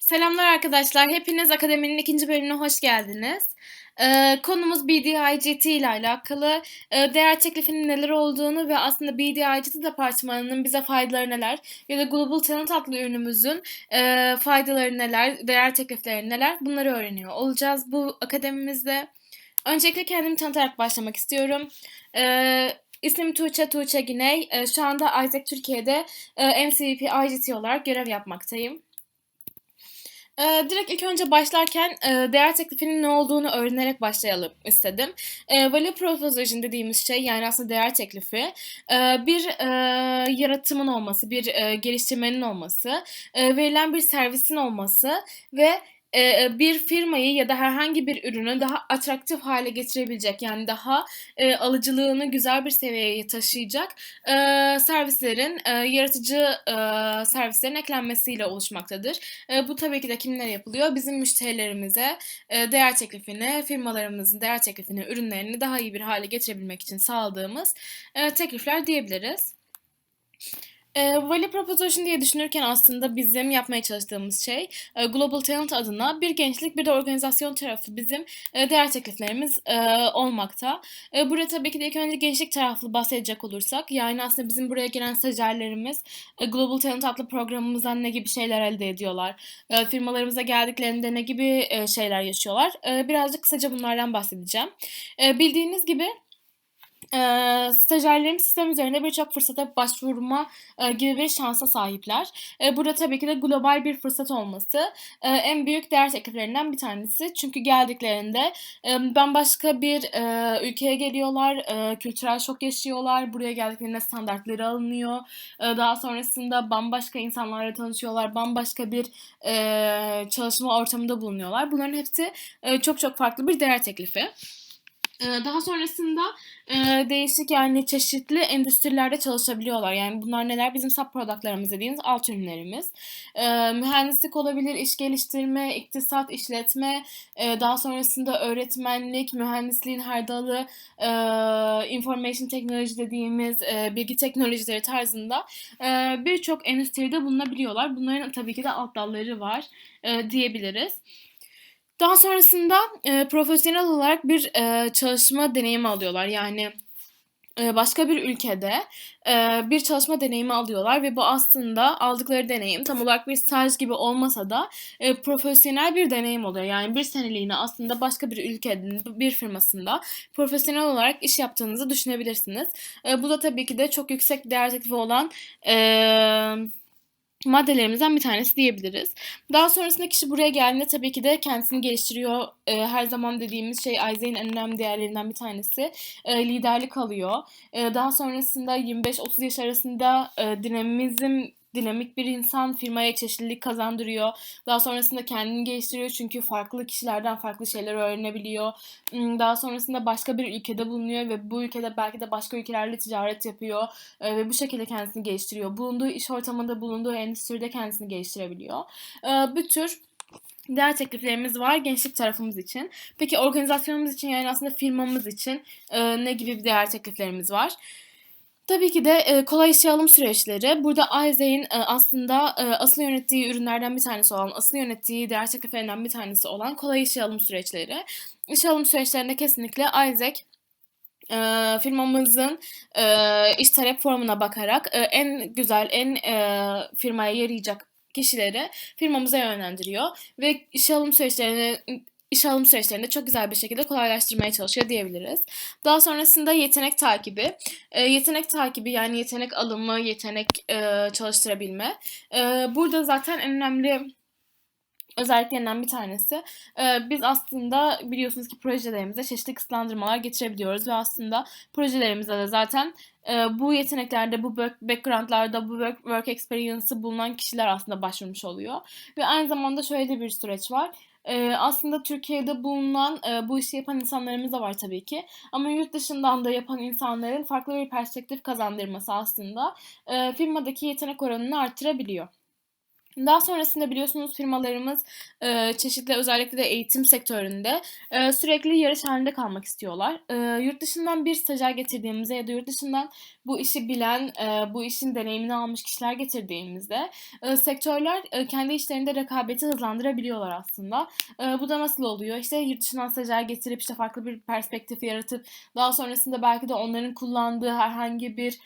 Selamlar arkadaşlar. Hepiniz akademinin ikinci bölümüne hoş geldiniz. Konumuz BDIGT ile alakalı. Değer teklifinin neler olduğunu ve aslında BDIGT departmanının bize faydaları neler ya da Global Talent adlı ürünümüzün faydaları neler, değer teklifleri neler bunları öğreniyor olacağız bu akademimizde. Öncelikle kendimi tanıtarak başlamak istiyorum. İsmim Tuğçe Güney. Şu anda Isaac Türkiye'de MCVP IGT olarak görev yapmaktayım. Direkt ilk önce başlarken değer teklifinin ne olduğunu öğrenerek başlayalım istedim. Value proposition dediğimiz şey yani aslında değer teklifi bir yaratımın olması, bir geliştirmenin olması, verilen bir servisin olması ve bir firmayı ya da herhangi bir ürünü daha atraktif hale getirebilecek yani daha alıcılığını güzel bir seviyeye taşıyacak servislerin, yaratıcı servislerin eklenmesiyle oluşmaktadır. Bu tabii ki de kimlere yapılıyor? Bizim müşterilerimize değer teklifini, firmalarımızın değer teklifini, ürünlerini daha iyi bir hale getirebilmek için sağladığımız teklifler diyebiliriz. Value Proposition diye düşünürken aslında bizim yapmaya çalıştığımız şey Global Talent adına bir gençlik bir de organizasyon tarafı bizim değer tekliflerimiz olmakta. Burada tabii ki de ilk önce gençlik taraflı bahsedecek olursak yani aslında bizim buraya gelen stajyerlerimiz Global Talent adlı programımızdan ne gibi şeyler elde ediyorlar? Firmalarımıza geldiklerinde ne gibi şeyler yaşıyorlar? Birazcık kısaca bunlardan bahsedeceğim. Bildiğiniz gibi stajyerlerin sistem üzerinde birçok fırsata başvurma gibi bir şansa sahipler. Burada tabii ki de global bir fırsat olması en büyük değer tekliflerinden bir tanesi. Çünkü geldiklerinde bambaşka bir ülkeye geliyorlar, kültürel şok yaşıyorlar. Buraya geldiklerinde standartları alınıyor. Daha sonrasında bambaşka insanlarla tanışıyorlar, bambaşka bir çalışma ortamında bulunuyorlar. Bunların hepsi çok çok farklı bir değer teklifi. Daha sonrasında değişik yani çeşitli endüstrilerde çalışabiliyorlar. Yani bunlar neler? Bizim subproductlarımız dediğimiz alt ürünlerimiz. Mühendislik olabilir, iş geliştirme, iktisat, işletme, daha sonrasında öğretmenlik, mühendisliğin her dalı, information technology dediğimiz bilgi teknolojileri tarzında birçok endüstride bulunabiliyorlar. Bunların tabii ki de alt dalları var diyebiliriz. Daha sonrasında profesyonel olarak bir çalışma deneyimi alıyorlar. Yani başka bir ülkede bir çalışma deneyimi alıyorlar ve bu aslında aldıkları deneyim tam olarak bir staj gibi olmasa da profesyonel bir deneyim oluyor. Yani bir seneliğine aslında başka bir ülkenin bir firmasında profesyonel olarak iş yaptığınızı düşünebilirsiniz. Bu da tabii ki de çok yüksek değer teklifi olan maddelerimizden bir tanesi diyebiliriz. Daha sonrasında kişi buraya geldiğinde tabii ki de kendisini geliştiriyor. Her zaman dediğimiz şey Isaac'in en önemli değerlerinden bir tanesi. Liderlik alıyor. Daha sonrasında 25-30 yaş arasında dinamik bir insan firmaya çeşitlilik kazandırıyor. Daha sonrasında kendini geliştiriyor çünkü farklı kişilerden farklı şeyler öğrenebiliyor. Daha sonrasında başka bir ülkede bulunuyor ve bu ülkede belki de başka ülkelerle ticaret yapıyor ve bu şekilde kendisini geliştiriyor. Bulunduğu iş ortamında, bulunduğu endüstride kendisini geliştirebiliyor. Bu tür değer tekliflerimiz var gençlik tarafımız için. Peki organizasyonumuz için yani aslında firmamız için ne gibi bir değer tekliflerimiz var? Tabii ki de kolay işe alım süreçleri. Burada Isaac'in aslında asıl yönettiği ürünlerden bir tanesi olan, asıl yönettiği değer tekliflerinden bir tanesi olan kolay işe alım süreçleri. İşe alım süreçlerinde kesinlikle Isaac firmamızın iş talep formuna bakarak en güzel, en firmaya yarayacak kişileri firmamıza yönlendiriyor ve işe alım süreçlerini çok güzel bir şekilde kolaylaştırmaya çalışıyor diyebiliriz. Daha sonrasında yetenek takibi. Yetenek takibi yani yetenek alımı, yetenek çalıştırabilme. Burada zaten en önemli özelliklerinden bir tanesi. Biz aslında biliyorsunuz ki projelerimize çeşitli kısıtlandırmalar getirebiliyoruz ve aslında projelerimizde de zaten bu yeteneklerde, bu backgroundlarda, bu work experience'ı bulunan kişiler aslında başvurmuş oluyor. Ve aynı zamanda şöyle de bir süreç var. Aslında Türkiye'de bulunan bu işi yapan insanlarımız da var tabii ki. Ama yurt dışından da yapan insanların farklı bir perspektif kazandırması aslında firmadaki yetenek oranını artırabiliyor. Daha sonrasında biliyorsunuz firmalarımız çeşitli özellikle de eğitim sektöründe sürekli yarış halinde kalmak istiyorlar. Yurt dışından bir stajyer getirdiğimizde ya da yurt dışından bu işi bilen, bu işin deneyimini almış kişiler getirdiğimizde sektörler kendi işlerinde rekabeti hızlandırabiliyorlar aslında. Bu da nasıl oluyor? İşte yurt dışından stajyer getirip işte farklı bir perspektif yaratıp daha sonrasında belki de onların kullandığı herhangi bir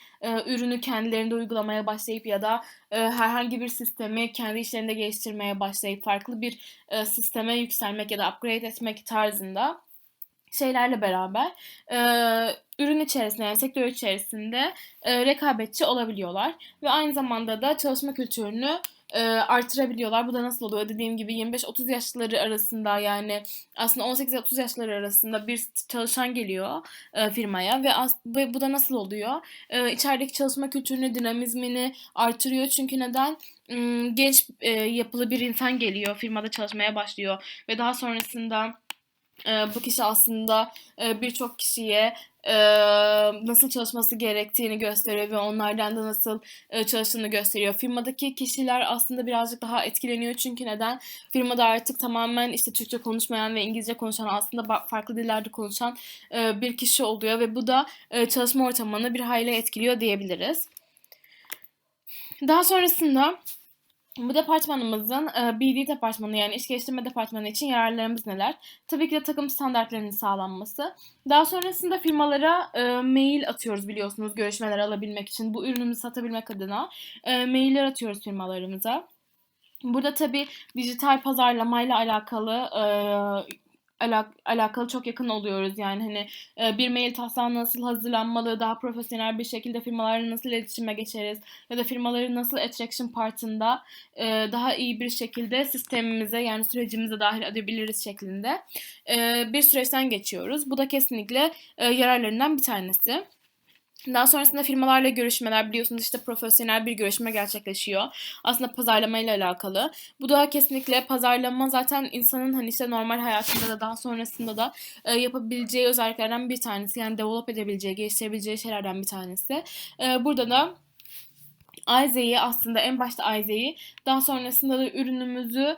ürünü kendilerinde uygulamaya başlayıp ya da herhangi bir sistemi kendi işlerinde geliştirmeye başlayıp farklı bir sisteme yükselmek ya da upgrade etmek tarzında şeylerle beraber e, ürün içerisinde yani sektör içerisinde rekabetçi olabiliyorlar ve aynı zamanda da çalışma kültürünü artırabiliyorlar. Bu da nasıl oluyor? Dediğim gibi 25-30 yaşları arasında yani aslında 18-30 yaşları arasında bir çalışan geliyor firmaya ve bu da nasıl oluyor? İçerideki çalışma kültürünü, dinamizmini artırıyor. Çünkü neden? Genç yapılı bir insan geliyor, firmada çalışmaya başlıyor ve daha sonrasında bu kişi aslında birçok kişiye nasıl çalışması gerektiğini gösteriyor ve onlardan da nasıl çalıştığını gösteriyor. Firmadaki kişiler aslında birazcık daha etkileniyor çünkü neden? Firmada artık tamamen işte Türkçe konuşmayan ve İngilizce konuşan aslında farklı dillerde konuşan bir kişi oluyor ve bu da çalışma ortamını bir hayli etkiliyor diyebiliriz. Daha sonrasında bu departmanımızın BD departmanı yani iş geliştirme departmanı için yararlarımız neler? Tabii ki de takım standartlarının sağlanması. Daha sonrasında firmalara mail atıyoruz biliyorsunuz görüşmeler alabilmek için. Bu ürünümüzü satabilmek adına mailler atıyoruz firmalarımıza. Burada tabii dijital pazarlamayla alakalı alakalı çok yakın oluyoruz. Yani hani bir mail taslağı nasıl hazırlanmalı, daha profesyonel bir şekilde firmalarla nasıl iletişime geçeriz ya da firmaları nasıl attraction partında daha iyi bir şekilde sistemimize yani sürecimize dahil edebiliriz şeklinde bir süreçten geçiyoruz. Bu da kesinlikle yararlarından bir tanesi. Daha sonrasında firmalarla görüşmeler biliyorsunuz işte profesyonel bir görüşme gerçekleşiyor. Aslında pazarlama ile alakalı. Bu da kesinlikle pazarlama zaten insanın hani işte normal hayatında da daha sonrasında da yapabileceği özelliklerden bir tanesi. Yani develop edebileceği, geliştirebileceği şeylerden bir tanesi. Burada da Ayze'yi aslında en başta Ayze'yi daha sonrasında da ürünümüzü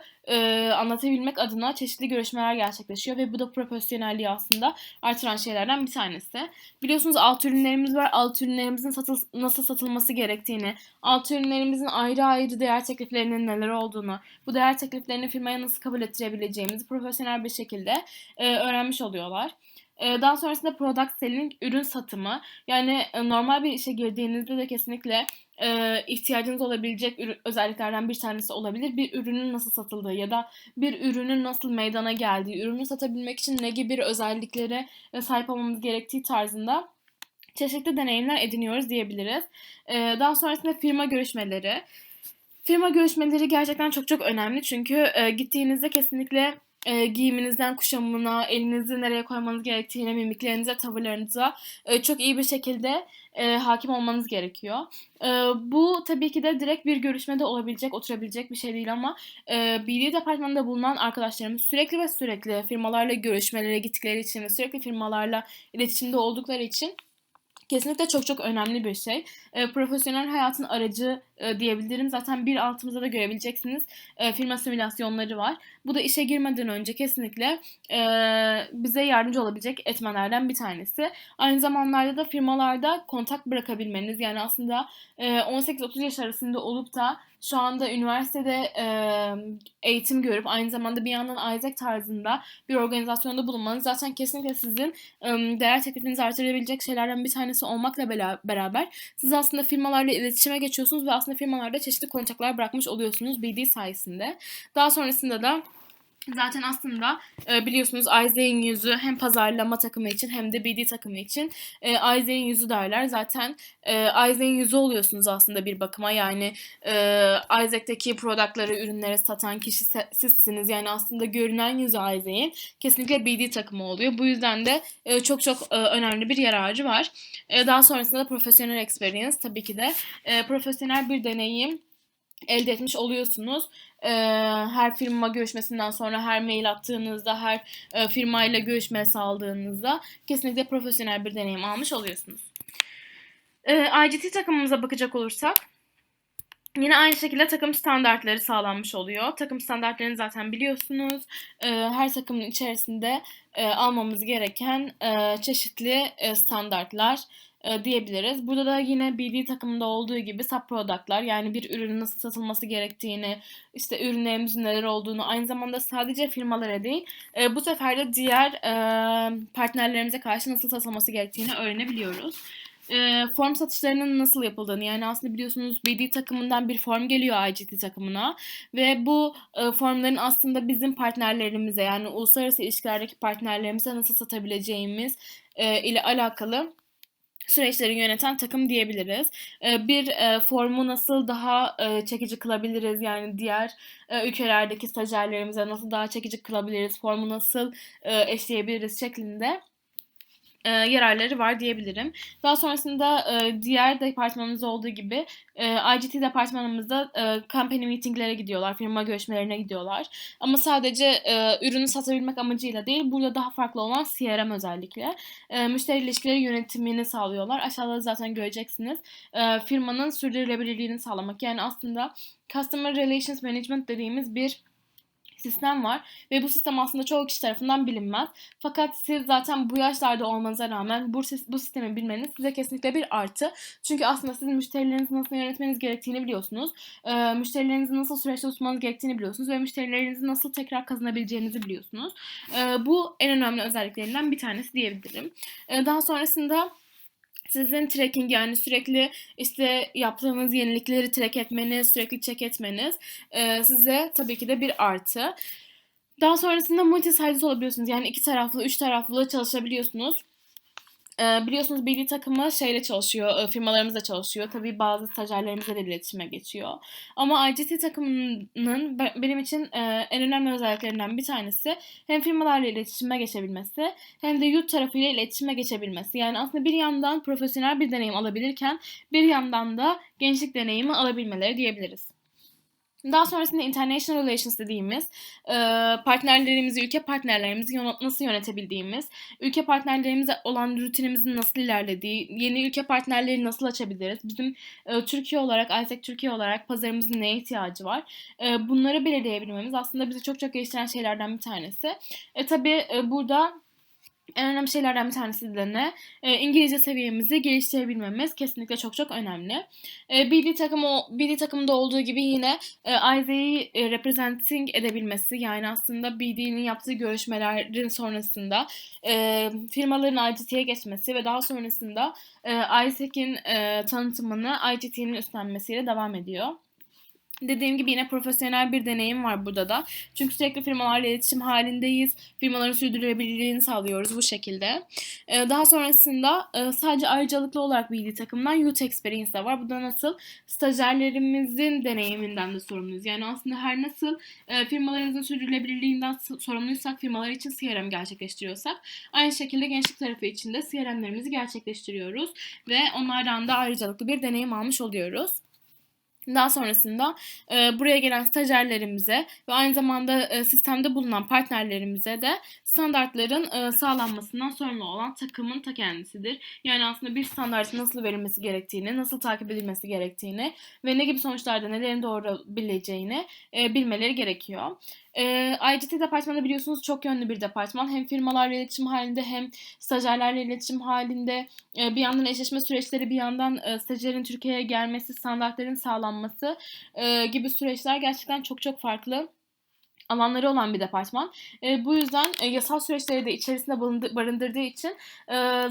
anlatabilmek adına çeşitli görüşmeler gerçekleşiyor ve bu da profesyonelliği aslında artıran şeylerden bir tanesi. Biliyorsunuz alt ürünlerimiz var. Alt ürünlerimizin nasıl satılması gerektiğini, alt ürünlerimizin ayrı ayrı değer tekliflerinin neler olduğunu, bu değer tekliflerini firmaya nasıl kabul ettirebileceğimizi profesyonel bir şekilde öğrenmiş oluyorlar. Daha sonrasında product selling, ürün satımı. Yani normal bir işe girdiğinizde de kesinlikle ihtiyacınız olabilecek özelliklerden bir tanesi olabilir. Bir ürünün nasıl satıldığı ya da bir ürünün nasıl meydana geldiği, ürünü satabilmek için ne gibi özelliklere sahip olmamız gerektiği tarzında çeşitli deneyimler ediniyoruz diyebiliriz. Daha sonrasında firma görüşmeleri. Firma görüşmeleri gerçekten çok çok önemli çünkü gittiğinizde kesinlikle giyiminizden kuşamına, elinizi nereye koymanız gerektiğine, mimiklerinize, tavırlarınıza çok iyi bir şekilde hakim olmanız gerekiyor. E, Bu tabii ki de direkt bir görüşmede olabilecek, oturabilecek bir şey değil ama BD departmanında bulunan arkadaşlarımız sürekli ve sürekli firmalarla görüşmelere gittikleri için ve sürekli firmalarla iletişimde oldukları için kesinlikle çok çok önemli bir şey. Profesyonel hayatın aracı diyebilirim. Zaten bir altımızda da görebileceksiniz. Firma simülasyonları var. Bu da işe girmeden önce kesinlikle bize yardımcı olabilecek etmenlerden bir tanesi. Aynı zamanlarda da firmalarda kontak bırakabilmeniz yani aslında 18-30 yaş arasında olup da şu anda üniversitede eğitim görüp aynı zamanda bir yandan Isaac tarzında bir organizasyonda bulunmanız zaten kesinlikle sizin değer teklifinizi artırabilecek şeylerden bir tanesi olmakla beraber siz aslında firmalarla iletişime geçiyorsunuz ve aslında firmalarda çeşitli kontaklar bırakmış oluyorsunuz BD sayesinde. Daha sonrasında da zaten aslında biliyorsunuz Isaac'in yüzü hem pazarlama takımı için hem de BD takımı için Isaac'in yüzü derler. Zaten Isaac'in yüzü oluyorsunuz aslında bir bakıma. Yani Isaac'teki product'ları, ürünleri satan kişi sizsiniz. Yani aslında görünen yüzü Isaac'in kesinlikle BD takımı oluyor. Bu yüzden de çok çok önemli bir yararı var. Daha sonrasında da profesyonel experience tabii ki de profesyonel bir deneyim elde etmiş oluyorsunuz. Her firma görüşmesinden sonra her mail attığınızda, her firmayla görüşme sağladığınızda kesinlikle profesyonel bir deneyim almış oluyorsunuz. IGT takımımıza bakacak olursak Yine aynı şekilde takım standartları sağlanmış oluyor. Takım standartlarını zaten biliyorsunuz. Her takımın içerisinde almamız gereken çeşitli standartlar diyebiliriz. Burada da yine BD takımında olduğu gibi subproduct'lar, yani bir ürünün nasıl satılması gerektiğini, işte ürünlerimizin neler olduğunu, aynı zamanda sadece firmalara değil, bu sefer de diğer partnerlerimize karşı nasıl satılması gerektiğini öğrenebiliyoruz. Form satışlarının nasıl yapıldığını, yani aslında biliyorsunuz BD takımından bir form geliyor IGT takımına ve bu formların aslında bizim partnerlerimize, yani uluslararası ilişkilerdeki partnerlerimize nasıl satabileceğimiz ile alakalı süreçleri yöneten takım diyebiliriz. Bir formu nasıl daha çekici kılabiliriz? Yani diğer ülkelerdeki stajyerlerimize nasıl daha çekici kılabiliriz? Formu nasıl eşleyebiliriz şeklinde yararları var diyebilirim. Daha sonrasında diğer departmanımızda olduğu gibi IGT departmanımızda company meetinglere gidiyorlar, firma görüşmelerine gidiyorlar. Ama sadece ürünü satabilmek amacıyla değil, burada daha farklı olan CRM özellikle. Müşteri ilişkileri yönetimini sağlıyorlar. Aşağıda zaten göreceksiniz. Firmanın sürdürülebilirliğini sağlamak. Yani aslında Customer Relations Management dediğimiz bir sistem var ve bu sistem aslında çoğu kişi tarafından bilinmez. Fakat siz zaten bu yaşlarda olmanıza rağmen bu sistemi bilmeniz size kesinlikle bir artı. Çünkü aslında sizin müşterilerinizi nasıl yönetmeniz gerektiğini biliyorsunuz. Müşterilerinizi nasıl süreçte tutmanız gerektiğini biliyorsunuz ve müşterilerinizi nasıl tekrar kazanabileceğinizi biliyorsunuz. Bu en önemli özelliklerinden bir tanesi diyebilirim. Daha sonrasında sizin tracking, yani sürekli işte yaptığınız yenilikleri track etmeniz, sürekli check etmeniz size tabii ki de bir artı. Daha sonrasında multi sites olabiliyorsunuz. Yani iki taraflı, üç taraflı çalışabiliyorsunuz. Biliyorsunuz BD takımı şeyle çalışıyor, firmalarımızla çalışıyor. Tabii bazı stajyerlerimizle de iletişime geçiyor. Ama IGT takımının benim için en önemli özelliklerinden bir tanesi hem firmalarla iletişime geçebilmesi hem de yurt tarafıyla iletişime geçebilmesi. Yani aslında bir yandan profesyonel bir deneyim alabilirken bir yandan da gençlik deneyimi alabilmeleri diyebiliriz. Daha sonrasında international relations dediğimiz partnerlerimizi, ülke partnerlerimizi nasıl yönetebildiğimiz, ülke partnerlerimize olan rutinimizin nasıl ilerlediği, yeni ülke partnerleri nasıl açabiliriz, bizim Türkiye olarak, ISEC Türkiye olarak pazarımızın neye ihtiyacı var, bunları belirleyebilmemiz aslında bizi çok çok geliştiren şeylerden bir tanesi. Tabii burada en önemli şeylerden bir tanesi de ne? İngilizce seviyemizi geliştirebilmemiz kesinlikle çok çok önemli. BD takımında olduğu gibi yine IZ'yi representing edebilmesi, yani aslında BD'nin yaptığı görüşmelerin sonrasında firmaların IGT'ye geçmesi ve daha sonrasında ISEC'in tanıtımını IGT'nin üstlenmesiyle devam ediyor. Dediğim gibi yine profesyonel bir deneyim var burada da. Çünkü sürekli firmalarla iletişim halindeyiz. Firmaların sürdürülebilirliğini sağlıyoruz bu şekilde. Daha sonrasında sadece ayrıcalıklı olarak BD takımından Youth Experience de var. Bu da nasıl? Stajyerlerimizin deneyiminden de sorumluyuz. Yani aslında her nasıl firmalarımızın sürdürülebilirliğinden sorumluysak, firmalar için CRM gerçekleştiriyorsak, aynı şekilde gençlik tarafı için de CRM'lerimizi gerçekleştiriyoruz. Ve onlardan da ayrıcalıklı bir deneyim almış oluyoruz. Daha sonrasında buraya gelen stajyerlerimize ve aynı zamanda sistemde bulunan partnerlerimize de standartların sağlanmasından sorumlu olan takımın ta kendisidir. Yani aslında bir standartın nasıl verilmesi gerektiğini, nasıl takip edilmesi gerektiğini ve ne gibi sonuçlarda nelerin doğurabileceğini bilmeleri gerekiyor. IGT departmanı biliyorsunuz çok yönlü bir departman. Hem firmalarla iletişim halinde hem stajyerlerle iletişim halinde. Bir yandan eşleşme süreçleri, bir yandan stajyerin Türkiye'ye gelmesi, standartların sağlanması gibi süreçler gerçekten çok çok farklı alanları olan bir departman. Bu yüzden yasal süreçleri de içerisinde barındırdığı için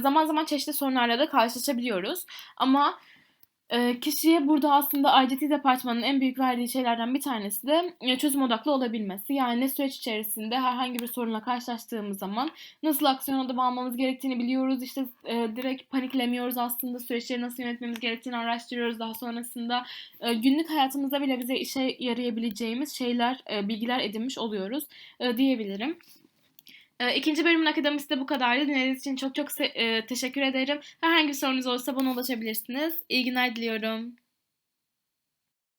zaman zaman çeşitli sorunlarla da karşılaşabiliyoruz. Ama kişiye burada aslında ICT departmanının en büyük verdiği şeylerden bir tanesi de çözüm odaklı olabilmesi. Yani süreç içerisinde herhangi bir sorunla karşılaştığımız zaman nasıl aksiyon adım almamız gerektiğini biliyoruz. İşte direkt paniklemiyoruz, aslında süreçleri nasıl yönetmemiz gerektiğini araştırıyoruz. Daha sonrasında günlük hayatımızda bile bize işe yarayabileceğimiz şeyler, bilgiler edinmiş oluyoruz diyebilirim. İkinci bölümün akademisi de bu kadardı. Dinlediğiniz için çok çok teşekkür ederim. Herhangi bir sorunuz olursa bana ulaşabilirsiniz. İyi günler diliyorum.